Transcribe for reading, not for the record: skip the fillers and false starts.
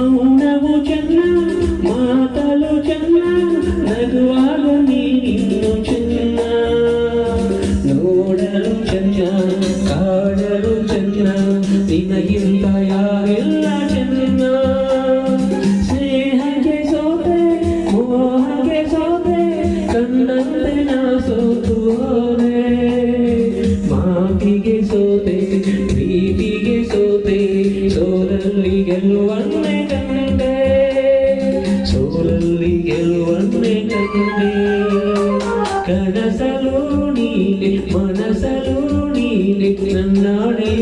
ಮೌನವು ಚೆನ್ನ ಮಾತಲು ಚೆನ್ನ ನಗುವಾಗ ನೀನಿನ್ನು ಚೆನ್ನ ನೋಡಲು ಚೆನ್ನ ಕಾಡಲು ಚೆನ್ನ ನಿನಗಿಂತ ಯಾರಿಲ್ಲ ಚೆನ್ನ ಸ್ನೇಹಕ್ಕೆ ಸೋತೆ ಮೋಹಕ್ಕೆ ಸೋತೆ ಕಣ್ಣಂತೆ ನಾ ಸೋತು ಹೋದೆ ಮಾತಿಗೆ ಸೋತೆ ಪ್ರೀತಿಗೆ ಸೋತೆ ಸೋಲಲ್ಲಿ ಗೆಲ್ಲುವನ್ನೇ ಕಂಡೆ ಸೋಲಲ್ಲಿ ಗೆಲ್ಲುವನ್ನೇ ಕಂಡೆ ಕನಸಲು ನೀನೆ ಮನಸಲು ನೀನೆ ನನ್ನಾಣೆ